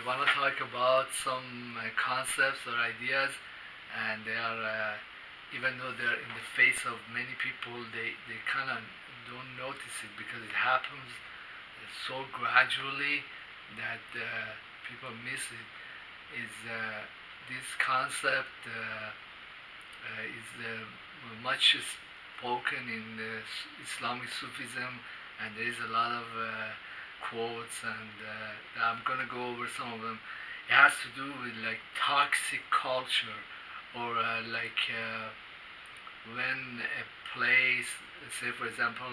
want to talk about some concepts or ideas, and they are, even though they're in the face of many people, they kind of don't notice it because it happens so gradually that people miss it. Is this concept is much spoken in Islamic Sufism, and there is a lot of quotes, and I'm gonna go over some of them. It has to do with like toxic culture, or when a place, say for example,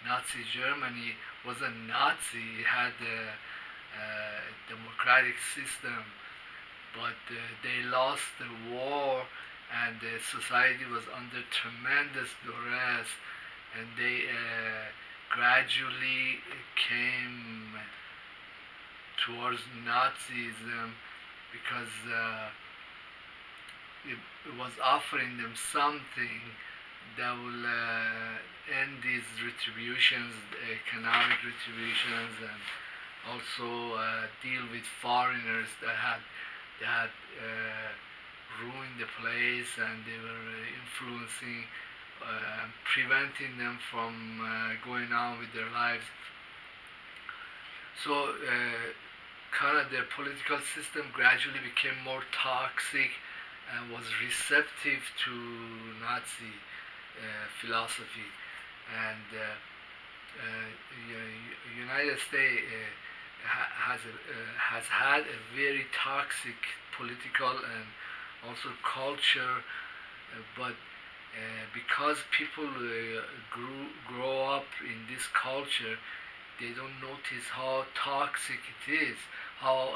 Nazi Germany was a Nazi, it had a democratic system, but they lost the war, and the society was under tremendous duress, and they gradually came towards Nazism because it was offering them something that will end these retributions, economic retributions, and also deal with foreigners that ruined the place, and they were influencing, preventing them from going on with their lives. So kind of their political system gradually became more toxic and was receptive to Nazi philosophy. And United States has had a very toxic political and also culture, but because people grow up in this culture, they don't notice how toxic it is, how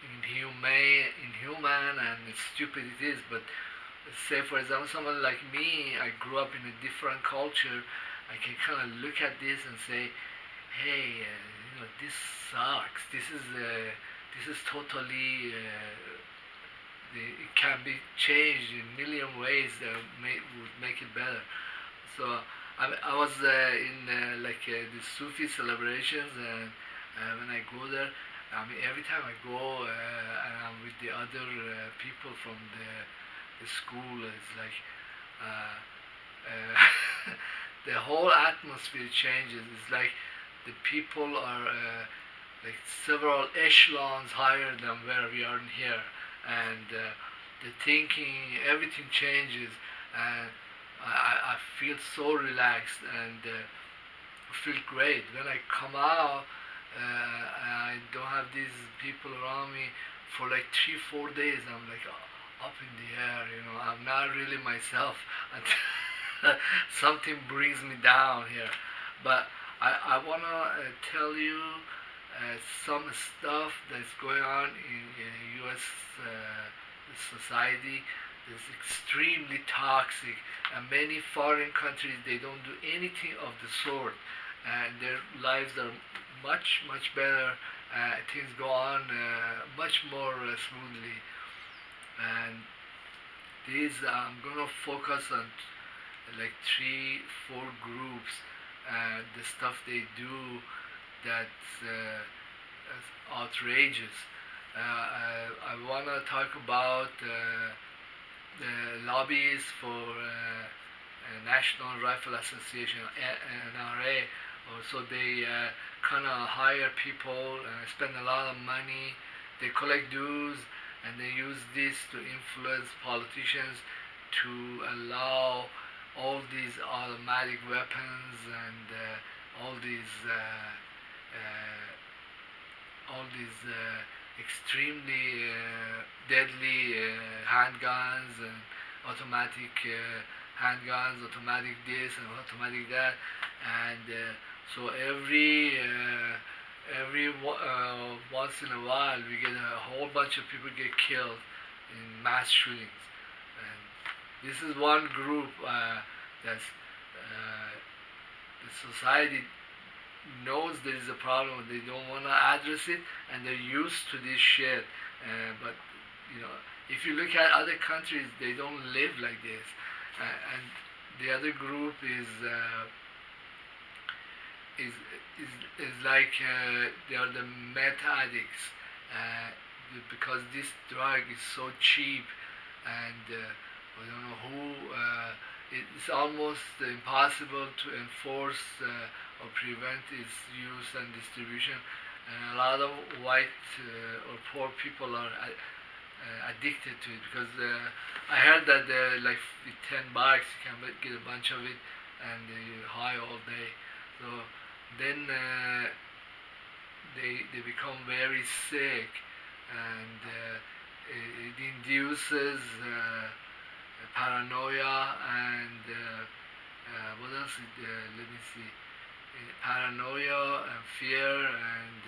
inhuman and stupid it is. But say for example, someone like me, I grew up in a different culture. I can kind of look at this and say, hey, this sucks. This is totally. It can be changed in a million ways that would make it better. So I was in the Sufi celebrations, and when I go there, I mean every time I go and I'm with the other people from the school, it's like the whole atmosphere changes. It's like the people are like several echelons higher than where we are in here, and the thinking, everything changes, and I feel so relaxed, and feel great. When I come out, I don't have these people around me for like 3-4 days. I'm like up in the air, I'm not really myself. Something brings me down here. But I want to tell you some stuff that's going on in U.S. Society is extremely toxic, and many foreign countries, they don't do anything of the sort, and their lives are much better. Things go on much more smoothly, and these I'm gonna focus on like 3-4 groups, the stuff they do that's outrageous. I want to talk about the lobbies for National Rifle Association, NRA. Also, they kind of hire people, spend a lot of money, they collect dues, and they use this to influence politicians to allow all these automatic weapons and all these extremely deadly handguns and automatic handguns, automatic this and automatic that, and so every once in a while we get a whole bunch of people get killed in mass shootings, and this is one group that's the society knows there is a problem, they don't want to address it, and they're used to this shit. But if you look at other countries, they don't live like this. And the other group is is is like they are the meth addicts, uh, because this drug is so cheap, and I don't know who. It's almost impossible to enforce or prevent its use and distribution. And a lot of white or poor people are addicted to it, because I heard that like with $10 you can get a bunch of it and you're high all day. So then they become very sick, and it induces paranoia and what else? Let me see. Paranoia and fear and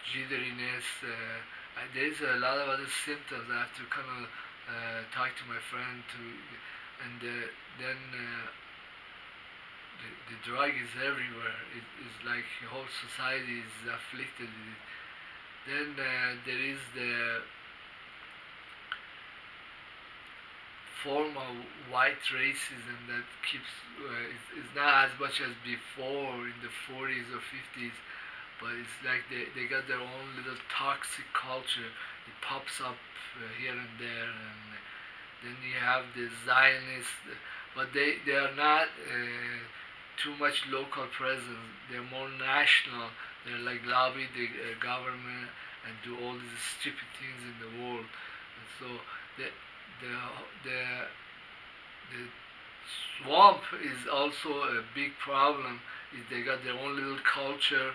jitteriness. There's a lot of other symptoms. I have to kind of talk to my friend to, and then the drug is everywhere. It's like the whole society is afflicted with it. Then there is the form of white racism that keeps is not as much as before in the 40s or 50s, but it's like they got their own little toxic culture. It pops up here and there, and then you have the Zionists, but they are not too much local presence. They're more national. They're like lobby the government and do all these stupid things in the world. And so the the the the swamp is also a big problem. Is they got their own little culture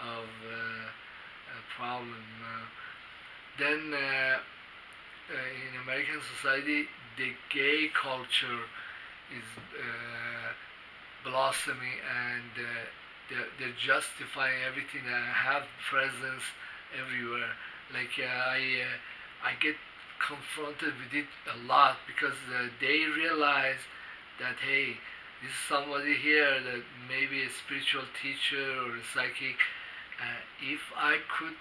of a problem. Then in American society, the gay culture is blossoming, and they're justifying everything and have presence everywhere. Like I get confronted with it a lot, because they realize that, hey, this is somebody here that maybe a spiritual teacher or a psychic. If I could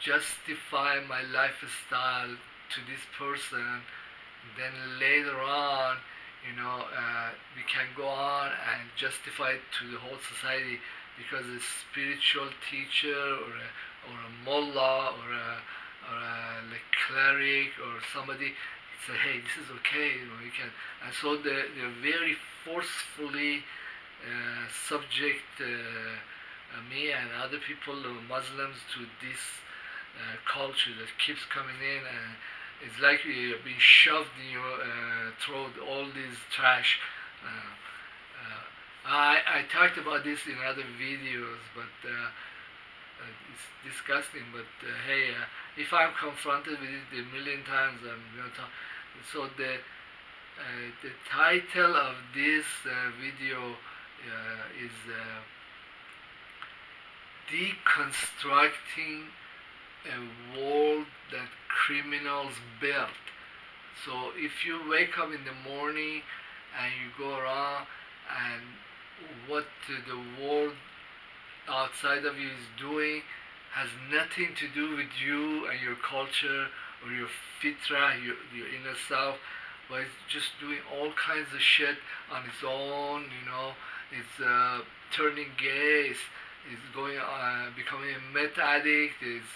justify my lifestyle to this person, then later on, we can go on and justify it to the whole society, because a spiritual teacher or a mullah or a like cleric or somebody say, hey, this is okay, you can. And so they're very forcefully subject me and other people, Muslims, to this culture that keeps coming in, and it's like you're being shoved in your throat, all this trash. I talked about this in other videos, but it's disgusting. But hey, if I'm confronted with it a million times, I'm going to talk. So the title of this video is Deconstructing a World That Criminals Built. So if you wake up in the morning and you go around, and what the world outside of you is doing has nothing to do with you and your culture or your fitra, your inner self, but it's just doing all kinds of shit on its own, it's turning gay, it's going becoming a meth addict, it's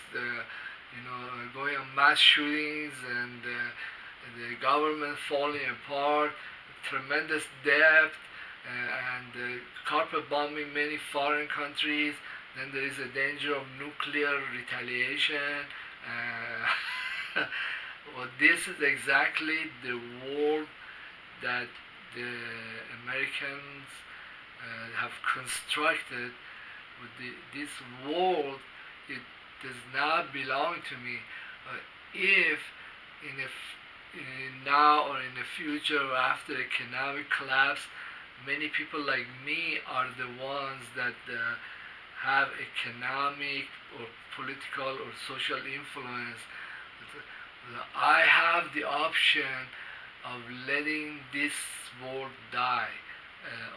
going on mass shootings, and the government falling apart, tremendous debt, and carpet bombing many foreign countries. Then there is a danger of nuclear retaliation. Well, this is exactly the world that the Americans have constructed. This world, it does not belong to me. If in now or in the future or after economic collapse, many people like me are the ones that have economic or political or social influence. I have the option of letting this world die,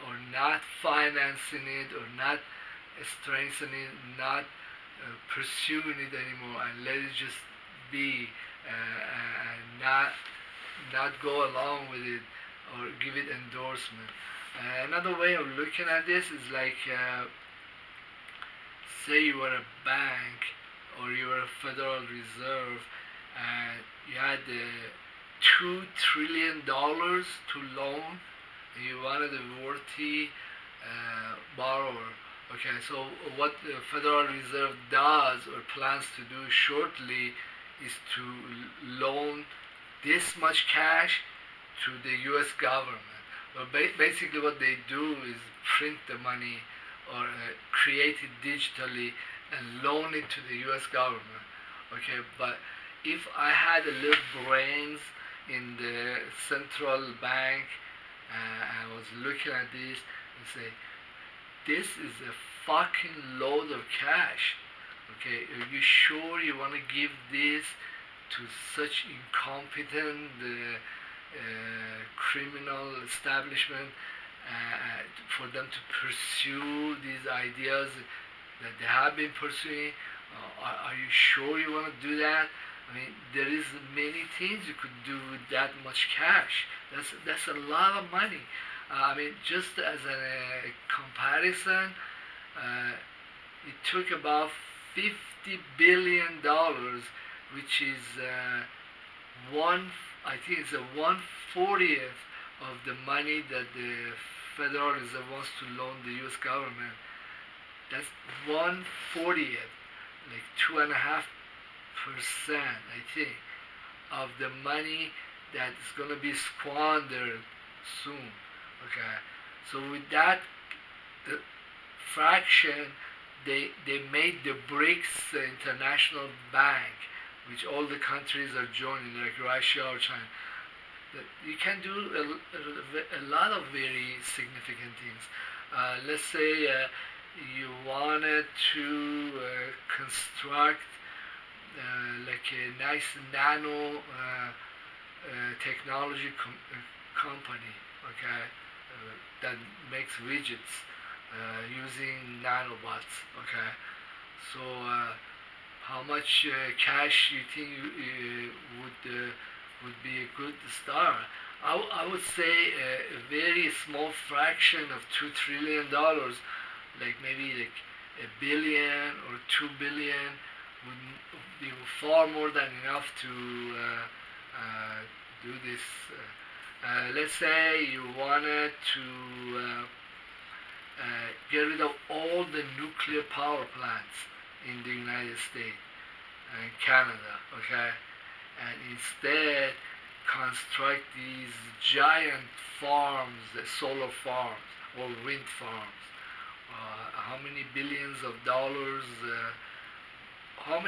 or not financing it, or not strengthening it, not pursuing it anymore, and let it just be, and not go along with it, or give it endorsement. Another way of looking at this is like, say you were a bank or you were a Federal Reserve and you had $2 trillion to loan and you wanted a worthy borrower. Okay, so what the Federal Reserve does or plans to do shortly is to loan this much cash to the US government. Well, basically what they do is print the money or create it digitally and loan it to the US government. Okay, but if I had a little brains in the central bank and I was looking at this and say, this is a fucking load of cash. Okay, are you sure you want to give this to such incompetent criminal establishment for them to pursue these ideas that they have been pursuing? Are you sure you want to do that? I mean, there is many things you could do with that much cash. That's a lot of money. I mean, just as a comparison, it took about $50 billion, which is I think it's a 1/40th of the money that the Federal Reserve wants to loan the U.S. government. That's 1/40th, like 2.5%, I think, of the money that is going to be squandered soon. Okay, so with that fraction, they made the BRICS International Bank, which all the countries are joining, like Russia or China. That you can do a lot of very significant things. Let's say you wanted to construct like a nice nano technology company, okay, that makes widgets using nanobots, okay. So how much cash you think would be a good start? I would say a very small fraction of $2 trillion, like maybe like $1 billion or $2 billion, would be far more than enough to do this. Let's say you wanted to get rid of all the nuclear power plants in the United States and Canada, okay, and instead construct these giant farms, solar farms or wind farms. How many billions of dollars? How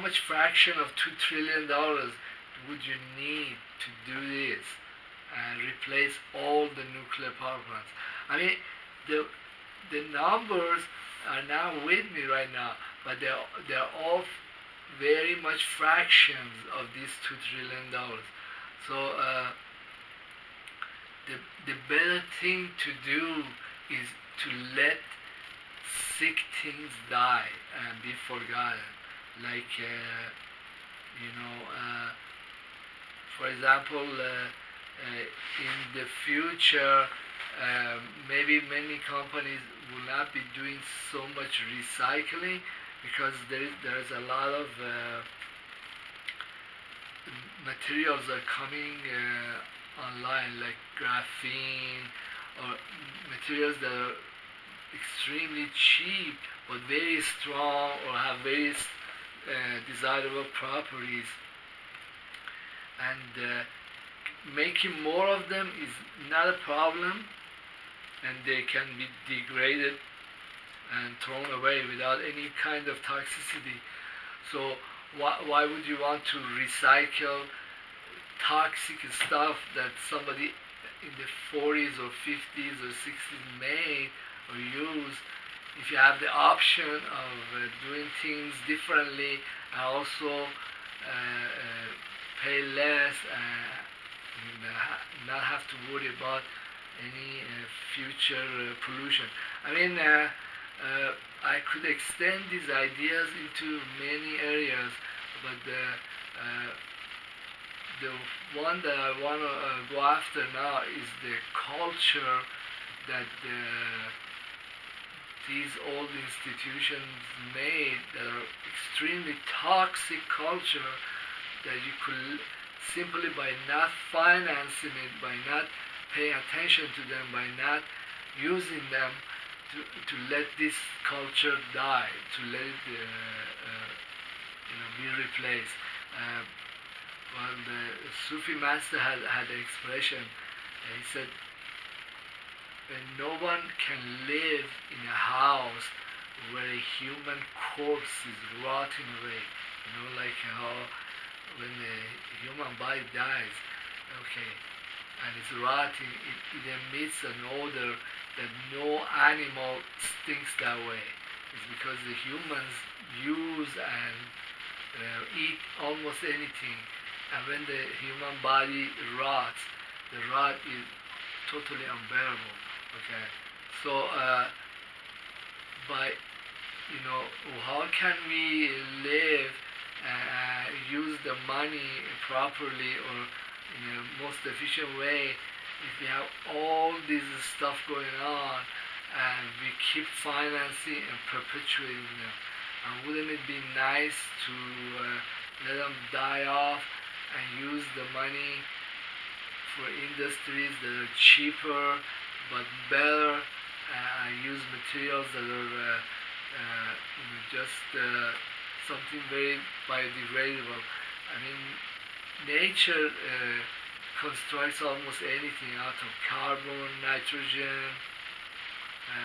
much fraction of $2 trillion would you need to do this and replace all the nuclear power plants? I mean, the numbers are not with me right now, but they're all very much fractions of these $2 trillion. So the better thing to do is to let sick things die and be forgotten. Like for example, in the future, maybe many companies will not be doing so much recycling because there's a lot of materials are coming online, like graphene or materials that are extremely cheap but very strong or have very desirable properties, and making more of them is not a problem, and they can be degraded and thrown away without any kind of toxicity. So why would you want to recycle toxic stuff that somebody in the 40s or 50s or 60s made or used, if you have the option of doing things differently and also pay less and not have to worry about any future pollution? I mean, I could extend these ideas into many areas, but the one that I want to go after now is the culture that these old institutions made, that are extremely toxic culture, that you could simply by not financing it, by not paying attention to them, by not using them, to let this culture die, to let it be replaced. Uh, well, the Sufi master had an expression. He said, no one can live in a house where a human corpse is rotting away. Like how when the human body dies, okay, and it's rotting, it emits an odor that no animal stinks that way. It's because the humans use and eat almost anything, and when the human body rots, the rot is totally unbearable. Okay, so by how can we live, use the money properly or in a most efficient way if we have all this stuff going on and we keep financing and perpetuating them? And wouldn't it be nice to let them die off and use the money for industries that are cheaper but better, use materials that are just something very biodegradable? I mean, nature constructs almost anything out of carbon, nitrogen,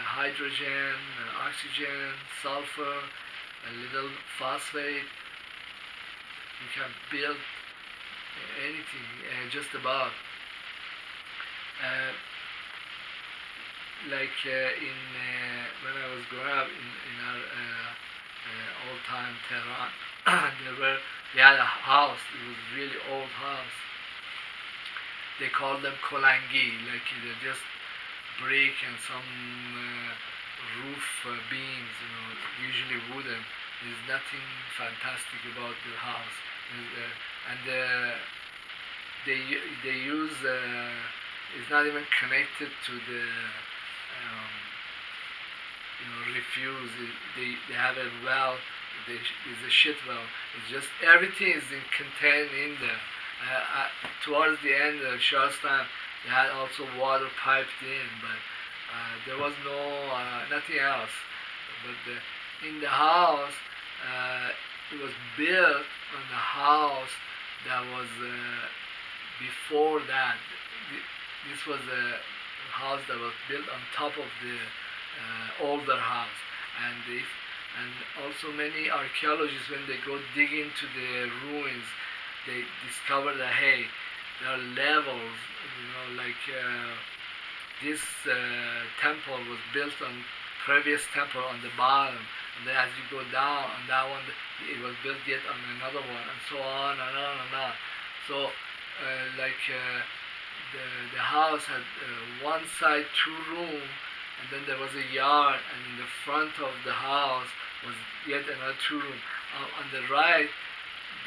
hydrogen, oxygen, sulfur, a little phosphate. You can build anything, just about. When I was growing up in our old time Tehran, we had a house. It was a really old house. They called them kolangi, like they're just brick and some roof beams, usually wooden. There's nothing fantastic about the house, and they use. It's not even connected to the refuse. They have a well. It's a shit well. It's just everything is contained in there. Towards the end of Shah's time, they had also water piped in, but there was nothing else. But in the house, it was built on the house that was before that. This was a house that was built on top of the older house, and also many archaeologists, when they go dig into the ruins, they discover that there are levels. This temple was built on previous temple on the bottom, and then as you go down on that one, it was built yet on another one, and so on and on and on. So the house had one side 2 rooms, and then there was a yard, and in the front of the house was yet another 2 rooms. On the right,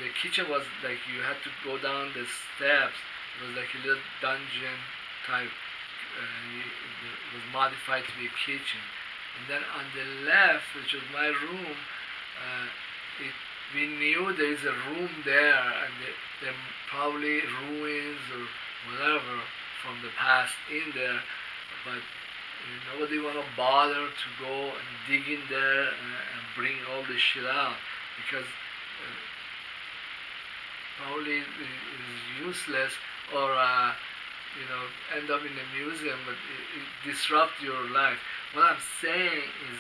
the kitchen was like you had to go down the steps. It was like a little dungeon type. It was modified to be a kitchen. And then on the left, which was my room, we knew there is a room there, and there probably ruins or whatever from the past in there, but nobody want to bother to go and dig in there and bring all this shit out, because probably it's useless, or end up in a museum, but it disrupt your life. What I'm saying is,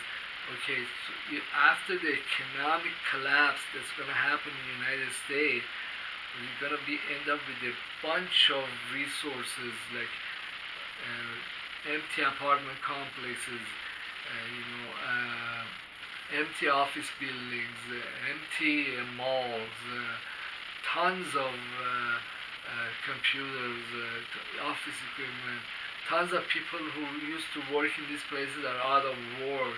okay, so after the economic collapse that's going to happen in the United States, you're going to end up with a bunch of resources, like empty apartment complexes, empty office buildings, empty malls, tons of computers, office equipment, tons of people who used to work in these places are out of work,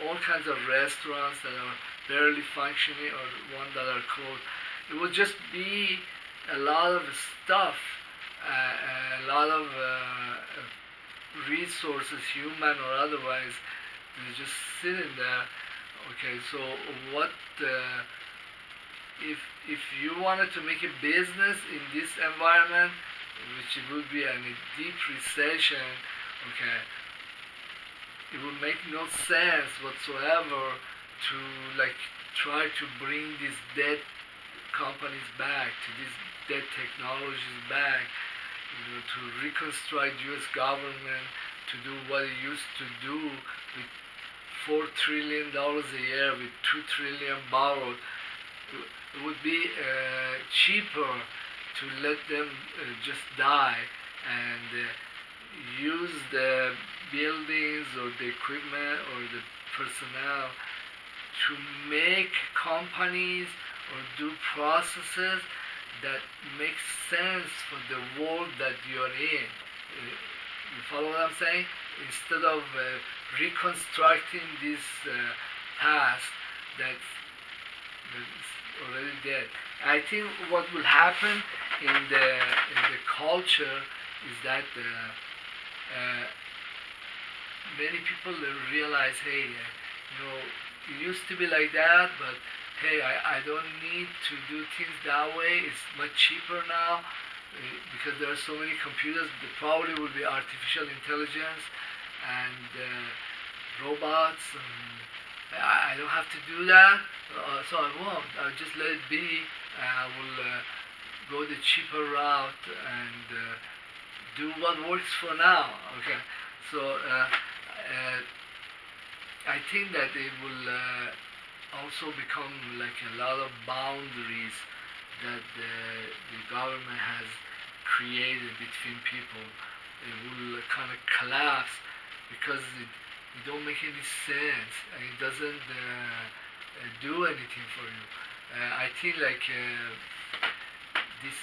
all kinds of restaurants that are barely functioning or one that are closed. It would just be a lot of stuff, a lot of resources, human or otherwise, they're just sitting there. Okay, so what if you wanted to make a business in this environment, which it would be a deep recession, okay, it would make no sense whatsoever to like try to bring these dead companies back, to these dead technologies back, to reconstruct U.S. government to do what it used to do with $4 trillion a year, with 2 trillion borrowed. It would be cheaper to let them just die and use the buildings or the equipment or the personnel to make companies or do processes that make sense for the world that you're in. You follow what I'm saying? Instead of reconstructing this past that's already dead. I think what will happen in the culture is that many people realize, hey, it used to be like that, but hey, I don't need to do things that way. It's much cheaper now because there are so many computers. There probably will be artificial intelligence and robots, and I don't have to do that, so I won't. I'll just let it be. I will go the cheaper route and do what works for now. Okay, so I think that it will also become like a lot of boundaries that the government has created between people. It will kind of collapse because it don't make any sense and it doesn't do anything for you. I think like this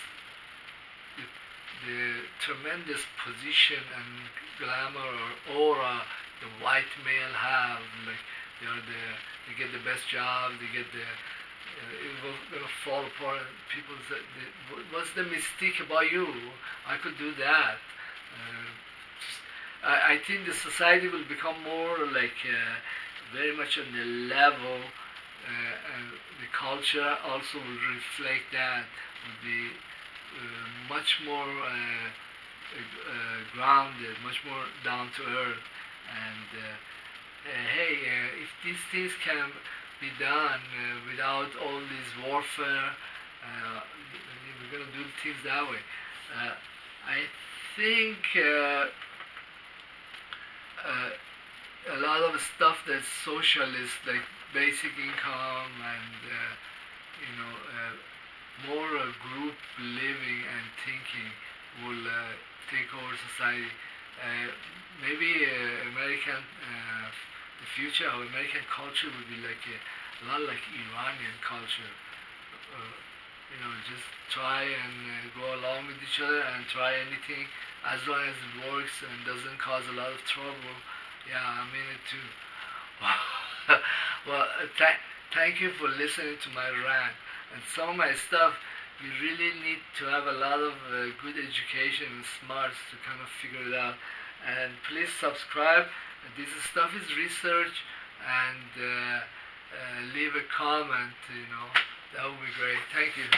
the tremendous position and glamour or aura the white male have, like they get the best job, they get the it will gonna fall apart. And people say, "What's the mystique about you? I could do that." I think the society will become more like very much on the level, and the culture also will reflect that. Will be much more grounded, much more down to earth, and hey, if these things can be done without all this warfare, we're gonna do things that way. I think a lot of stuff that's socialist, like basic income and more group living and thinking, will take over society. Maybe American, the future of American culture would be like a lot like Iranian culture. Just try and go along with each other and try anything as long as it works and doesn't cause a lot of trouble. Yeah, I'm in it too. Well, thank you for listening to my rant. And some of my stuff, you really need to have a lot of good education and smarts to kind of figure it out. And please subscribe. This stuff is research, and leave a comment. That would be great. Thank you.